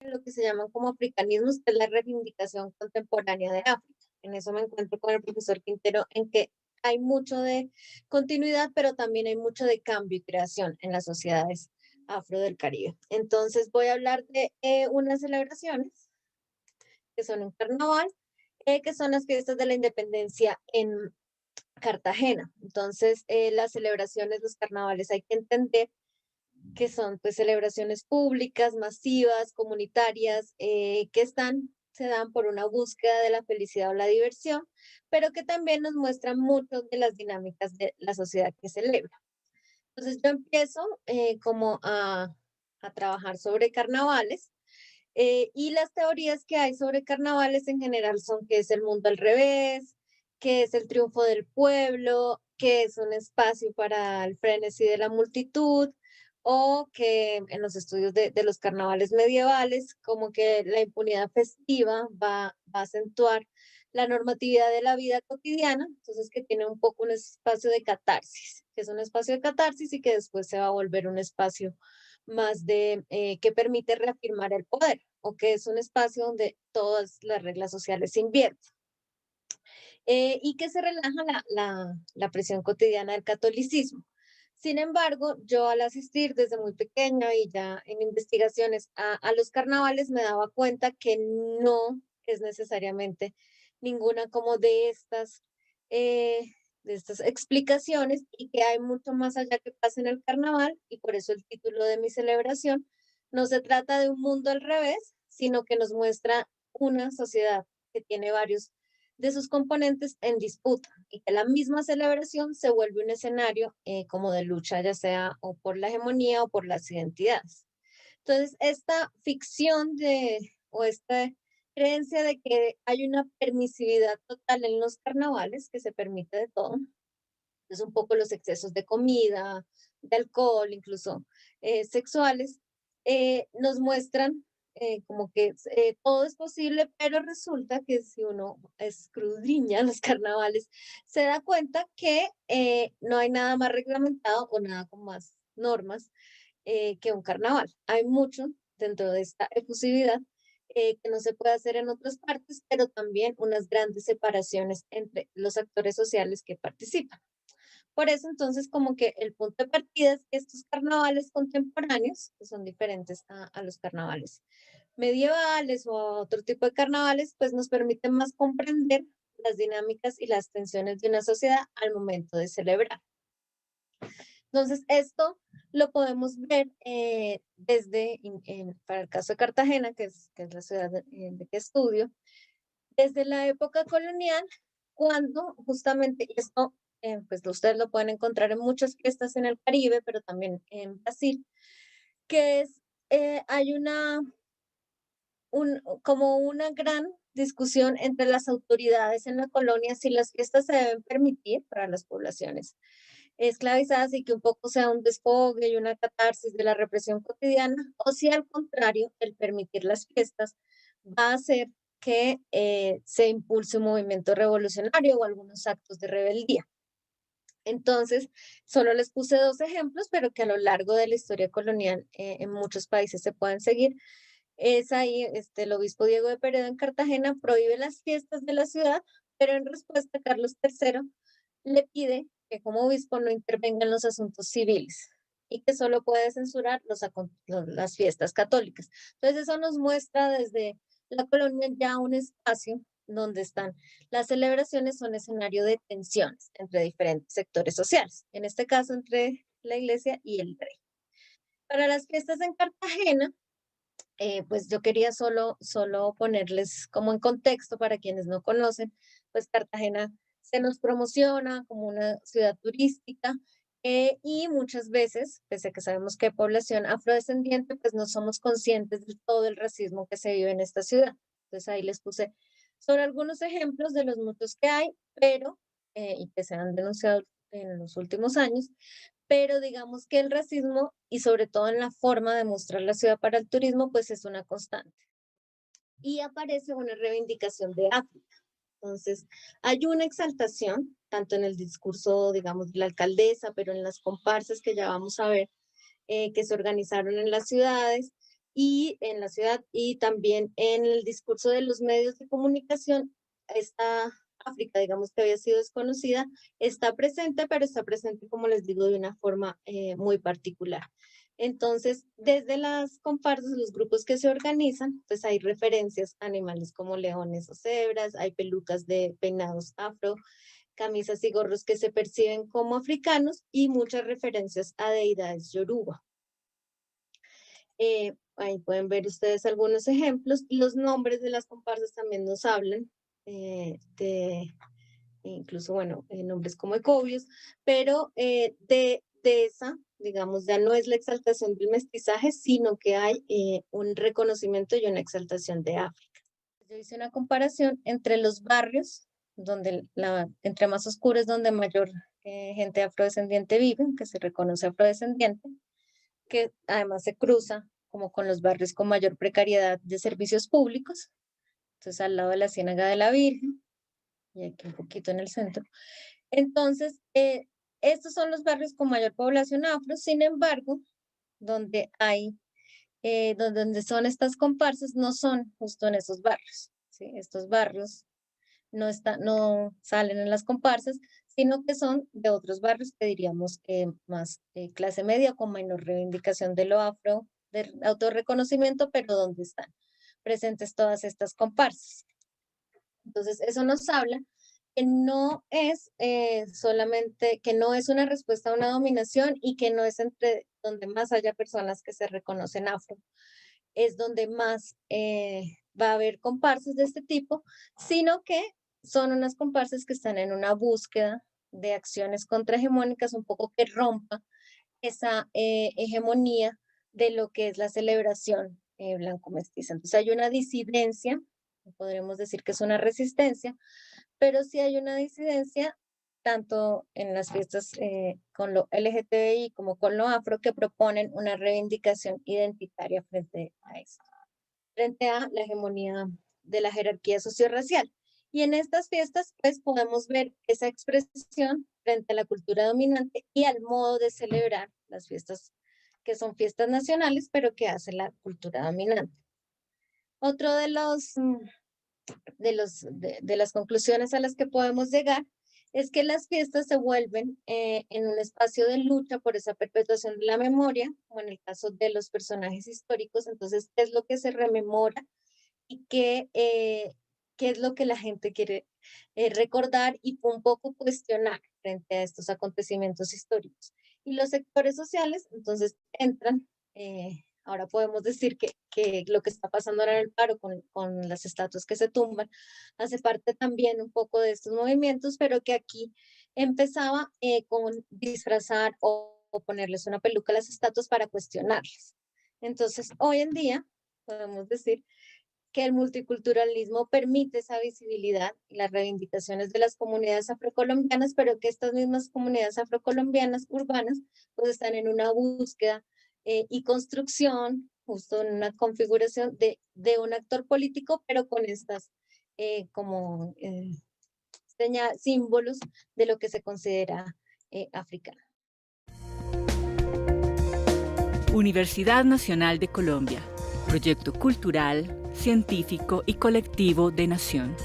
lo que se llaman como africanismos, que es la reivindicación contemporánea de África. En eso me encuentro con el profesor Quintero, en que hay mucho de continuidad, pero también hay mucho de cambio y creación en las sociedades afro del Caribe. Entonces voy a hablar de unas celebraciones que son un carnaval, que son las fiestas de la independencia en Cartagena. Entonces, las celebraciones, los carnavales, hay que entender que son pues celebraciones públicas, masivas, comunitarias, se dan por una búsqueda de la felicidad o la diversión, pero que también nos muestran mucho de las dinámicas de la sociedad que celebra. Entonces yo empiezo a trabajar sobre carnavales, y las teorías que hay sobre carnavales en general son que es el mundo al revés, que es el triunfo del pueblo, que es un espacio para el frenesí de la multitud, o que en los estudios de los carnavales medievales, como que la impunidad festiva va a acentuar la normatividad de la vida cotidiana, entonces que tiene un poco un espacio de catarsis, que es un espacio de catarsis y que después se va a volver un espacio más que permite reafirmar el poder, o que es un espacio donde todas las reglas sociales se invierten, y que se relaja la presión cotidiana del catolicismo. Sin embargo, yo al asistir desde muy pequeña y ya en investigaciones a los carnavales me daba cuenta que no es necesariamente ninguna como eh, de estas explicaciones, y que hay mucho más allá que pasa en el carnaval, y por eso el título de mi celebración no se trata de un mundo al revés, sino que nos muestra una sociedad que tiene varios de sus componentes en disputa, y que la misma celebración se vuelve un escenario como de lucha, ya sea o por la hegemonía o por las identidades. Entonces, esta ficción o esta creencia de que hay una permisividad total en los carnavales, que se permite de todo, es un poco los excesos de comida, de alcohol, incluso sexuales, nos muestran como que todo es posible, pero resulta que si uno escudriña los carnavales, se da cuenta que no hay nada más reglamentado o nada con más normas que un carnaval. Hay mucho dentro de esta efusividad que no se puede hacer en otras partes, pero también unas grandes separaciones entre los actores sociales que participan. Por eso, entonces, como que el punto de partida es que estos carnavales contemporáneos, que son diferentes a los carnavales medievales o a otro tipo de carnavales, pues nos permiten más comprender las dinámicas y las tensiones de una sociedad al momento de celebrar. Entonces, esto lo podemos ver para el caso de Cartagena, que es la ciudad de que estudio, desde la época colonial, cuando justamente esto, pues ustedes lo pueden encontrar en muchas fiestas en el Caribe, pero también en Brasil, que hay como una gran discusión entre las autoridades en la colonia si las fiestas se deben permitir para las poblaciones esclavizadas, y que un poco sea un desfogue y una catarsis de la represión cotidiana, o si al contrario, el permitir las fiestas va a hacer que se impulse un movimiento revolucionario o algunos actos de rebeldía. Entonces, solo les puse dos ejemplos, pero que a lo largo de la historia colonial en muchos países se pueden seguir. Es ahí, el obispo Diego de Peredo en Cartagena prohíbe las fiestas de la ciudad, pero en respuesta Carlos III le pide que como obispo no intervenga en los asuntos civiles, y que solo puede censurar las fiestas católicas. Entonces eso nos muestra desde la colonia ya un espacio donde están las celebraciones, son escenario de tensiones entre diferentes sectores sociales, en este caso entre la iglesia y el rey. Para las fiestas en Cartagena, pues yo quería solo ponerles como en contexto para quienes no conocen, pues Cartagena se nos promociona como una ciudad turística, y muchas veces, pese a que sabemos que hay población afrodescendiente, pues no somos conscientes de todo el racismo que se vive en esta ciudad. Entonces ahí les puse sobre algunos ejemplos de los muchos que hay, pero, y que se han denunciado en los últimos años, pero digamos que el racismo, y sobre todo en la forma de mostrar la ciudad para el turismo, pues es una constante. Y aparece una reivindicación de África. Entonces, hay una exaltación, tanto en el discurso, digamos, de la alcaldesa, pero en las comparsas que ya vamos a ver, que se organizaron en las ciudades, y en la ciudad y también en el discurso de los medios de comunicación. Esta África, digamos que había sido desconocida, está presente, pero está presente, como les digo, de una forma muy particular. Entonces, desde las comparsas, los grupos que se organizan, pues hay referencias a animales como leones o cebras, hay pelucas de peinados afro, camisas y gorros que se perciben como africanos y muchas referencias a deidades yoruba. Ahí pueden ver ustedes algunos ejemplos. Los nombres de las comparsas también nos hablan de incluso, bueno, nombres como ecobios, pero de esa, digamos, ya no es la exaltación del mestizaje, sino que hay un reconocimiento y una exaltación de África. Yo hice una comparación entre los barrios, donde entre más oscuro es donde mayor gente afrodescendiente vive, que se reconoce afrodescendiente, que además se cruza como con los barrios con mayor precariedad de servicios públicos. Entonces, al lado de la Ciénaga de la Virgen, y aquí un poquito en el centro. Entonces, estos son los barrios con mayor población afro. Sin embargo, donde hay, donde son estas comparsas, no son justo en esos barrios, ¿sí? Estos barrios no salen en las comparsas, sino que son de otros barrios que diríamos más clase media, con menor reivindicación de lo afro, de autorreconocimiento, pero donde están presentes todas estas comparsas. Entonces, eso nos habla que no es solamente, que no es una respuesta a una dominación y que no es entre donde más haya personas que se reconocen afro, es donde más va a haber comparsas de este tipo, sino que son unas comparsas que están en una búsqueda de acciones contrahegemónicas, un poco que rompa esa hegemonía de lo que es la celebración blanco-mestiza. Entonces hay una disidencia, podremos decir que es una resistencia, pero sí hay una disidencia tanto en las fiestas con lo LGTBI como con lo afro, que proponen una reivindicación identitaria frente a esto, frente a la hegemonía de la jerarquía sociorracial. Y en estas fiestas, pues podemos ver esa expresión frente a la cultura dominante y al modo de celebrar las fiestas, que son fiestas nacionales, pero que hace la cultura dominante. Otro de las conclusiones a las que podemos llegar es que las fiestas se vuelven en un espacio de lucha por esa perpetuación de la memoria, como en el caso de los personajes históricos. Entonces, ¿qué es lo que se rememora y qué es lo que la gente quiere recordar y un poco cuestionar frente a estos acontecimientos históricos? Y los sectores sociales, entonces, entran. Ahora podemos decir que lo que está pasando ahora en el paro con las estatuas que se tumban hace parte también un poco de estos movimientos, pero que aquí empezaba con disfrazar o ponerles una peluca a las estatuas para cuestionarlas. Entonces, hoy en día podemos decir que el multiculturalismo permite esa visibilidad y las reivindicaciones de las comunidades afrocolombianas, pero que estas mismas comunidades afrocolombianas urbanas pues están en una búsqueda y construcción, justo en una configuración de un actor político, pero con estas como símbolos de lo que se considera africano. Universidad Nacional de Colombia, proyecto cultural, científico y colectivo de Nación.